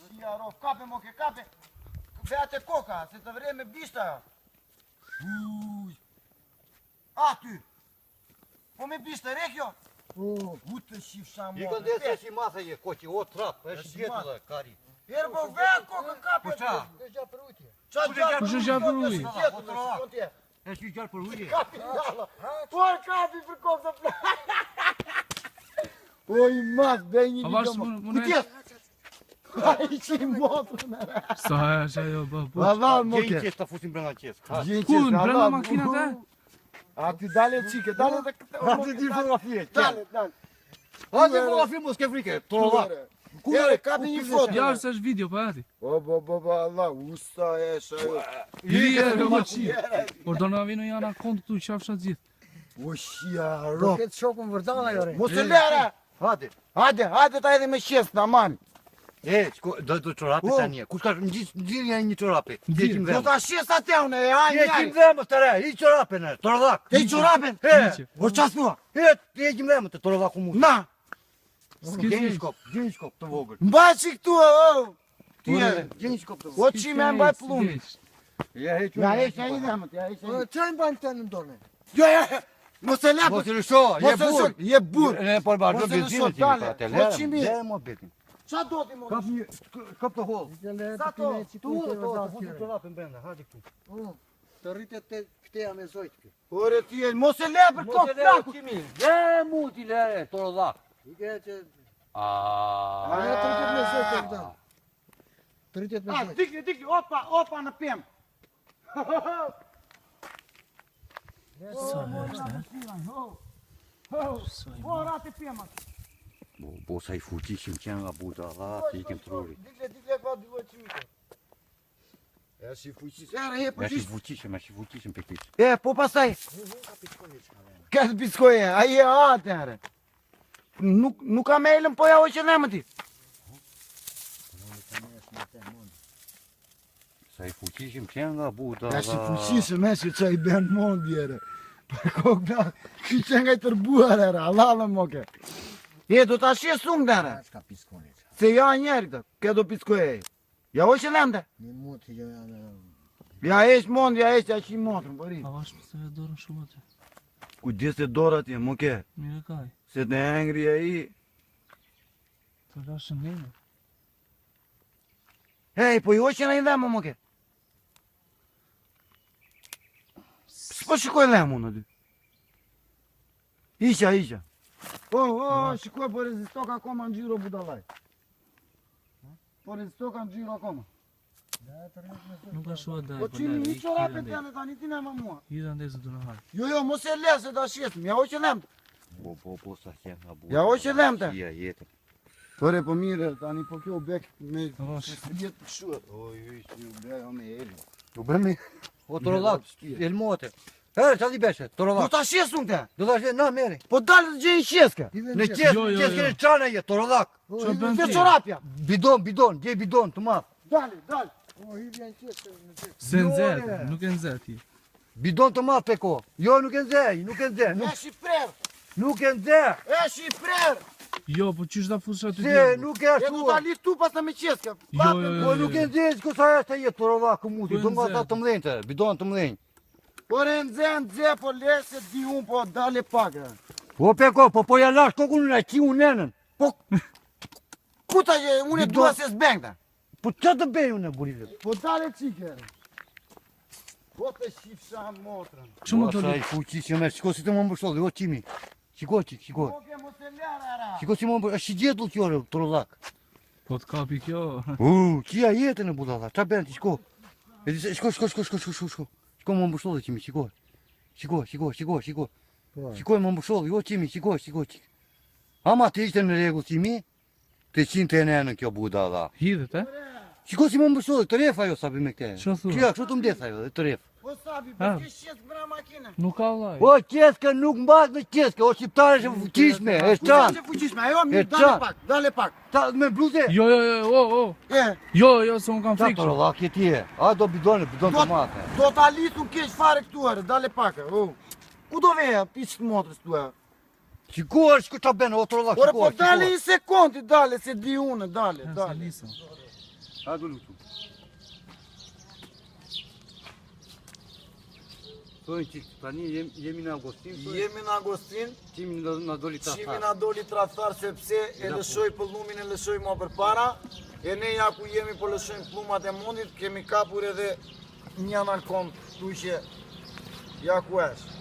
shia rof, kape mo ke kape. Vete koka, se të vre me bishta. Aty. Po me bishta rekjo. U të shifsha mo. I këndesë e shi masa je, koqi, o trap, e shi djetë dhe kari. Erë po vete koka kape. Po qa? Qa gjarë Po që gjarë për ujë? E shi gjarë për ujë. Kapi jalla. Por kapi për kokë të plak. Oj mas, bëj një A vash video. më Ku tjetë? Ai që i motrën e. Sa është ajo babu? Valla mo Gjenë ke. qesë të fusim brenda qesë. Ku në brenda makinat e? Aty dale çike, dale të këtë. Atë di fotografie. Dale. Atë fotografi mos ke frike, trollak. Kure, kapi një foto. Ja është është video pa ati. Po, Allah, usta e shajo. Lije e moqi. Por do na vino janë akont këtu qafshat gjithë. O shia ro. Këtë shokun vërdana jore. Mos e lere. Hajde. Hajde ta edhe me qes, tamam. E, do çorapi tani. Kush ka nxirja një çorapi? Djegjim Do dhe. ta shes atë unë, e haj Djegjim njëri. dhe më të re, i çorapen e, trollak. Te çorapin. E, O ças thua? e, djegjim dhe më të trollaku mu. Na, Gjenë shkop të vogël. mbaj çik këtu, o. Ti e. Gjenë shkop të vogël. O çi më mbaj pllumin. Ja, heq. Ja heq ai dhe më, ja heq ai. Çajm ban të në dorë. Jo, mos e lap. Mos e lësho, je burr. Je burr. Ne po bardho Mos e lësho, benzinë ti dale. pa atë. Po qimi. Le mo betin. Ça do ti mo? Kap të holl. Sa to? Futi çorapin brenda, hajde këtu. Të rritet te ktheja me zojt kë. Ore ti e, mos e le për kokë plaku. Le mu ti le, trollak. I ke që Ah. ajo të rritet me zojt të këta. Të rritet me zojt. Dikli, opa në pem. Sa është Po rati pemat. Po sa i fuqishim që nga buta, Allah, ti ikim truri. Dikle ka dy vëçi. Ja si fuqis. Era he Ja po shi ti. fuqishim pe ti. E, po pastaj. Ka biskoje, ai e atëre. Nuk ka mailën po ja hoqë në ti. Sa i fuqishim që nga buta, Ja si fuqisë me si çai bën mondjere. Po kokna, ki që nga i tërbuar era, Allah moke. E, do ta shes unë dere. Çka piskoni. Se ja njerë këtë, ke do piskoje. Ja hoqë lëmde. Një mund të jo janë. Ja esh mond, ja esh që i motrën, po rrit. A vash më se ve dorën shumë atë. Kujdes të dorat je, moke. Mire kaj. Se të engri e i. Të rashën njënë. Hej, po i hoqën e i dhemë, moke. S'po shikoj lemë unë aty. Isha. Shikoj, po rezistok akoma në gjyro budalaj. Po rezistok në gjyro akoma. Nuk ka shua daj. Po qimi një qorape të janë tani ti nema mua. Hida ndezë të në hajë. Jo, mos e le se ta shjesim, ja hoqë lemë. Po sa që nga buta. Ja hoqë lemte. Ja jetën. Pore, po mire, tani po kjo bek me Vash. jetë shuat. Oj, ju bek me eli. U bëmi. O trollak, elmote. Herë, çfarë beshe? Do Trollak. ta sjesun te. Do ta na merri. Po dalë të gjejnë qeske. Në qesë, Jo, jo, qesë jo. kene çana je, trollak. Që bën Te ti? çorapja. Bidon, gje bidon të madh. Dale. O i vjen qesë në qesë. Se nëzete, nuk e nëzete ti. Bidon të madh peko. Jo, nuk e nxej, Esh i prer. nuk e nxej. Esh i prer. Jo, po qysh da fusha ty Se djerë? nuk e E du ashtu. ta lidh tu pas me qeske. Po nuk e nxej, ku sa është je trollak muti. Po e Do nga nxej. ata të mdhenjtë, bidon të mdhenj. Por e nxe, po le se di un po dale pak. Po peko, po ja lash kokun në qi unë nenën. Po ku ta je, unë dua se s'bengta. Po ç'a të bëj unë burile? Po dale çike. Po të shifsha motrën. Që më të Sa li? i fuqishëm, shiko si të më mbështolli, o çimi. Shiko. Po ke mos e lera. Shiko si më mbështolli, është i gjetull kjo trollak. Po të kapi kjo. Qia jetën e budalla, qa bën ti, shko. Shko. Shko më mbështolli qimi, shiko. Shiko më mbështolli, jo qimi, shiko. Ama të ishte në rregull qimi, të qinte e në kjo budalla. Hidhet, e? Shiko si më mbështolli, të ref ajo sabi me këte. Ço thua? Kjo, kështu të mdes ajo, dhe të ref. Po sabi, Ah. po ke shes bra makinën. Nuk ka laj. O qeske nuk mbas me qeske, o shqiptare është fuqishme, është qanë. Është fuqishme, ajo mirë, E çan. dale pak. Ta me bluze. Jo, o. E, Jo, se unë kam Qa frikë. trollak je ti e? A do bidon të mate. do ta lidhun keq fare këtu are, dale pak. Ku do veja, piç të motrës tua. Shiko qa bën, o trollak, Ore, po shiko. dale një sekundi, dale, se di unë, dale. Se lisa. A do lutu. Thojnë që tani jemi në Agostin, Jemi në Agostin, qimi në doli të qimi na doli tradhtar sepse e lëshoj pëllumin, e lëshoj më përpara, e ne ja ku jemi po lëshojmë pllumat e mundit, kemi kapur edhe një anarkon tu që ja ku është.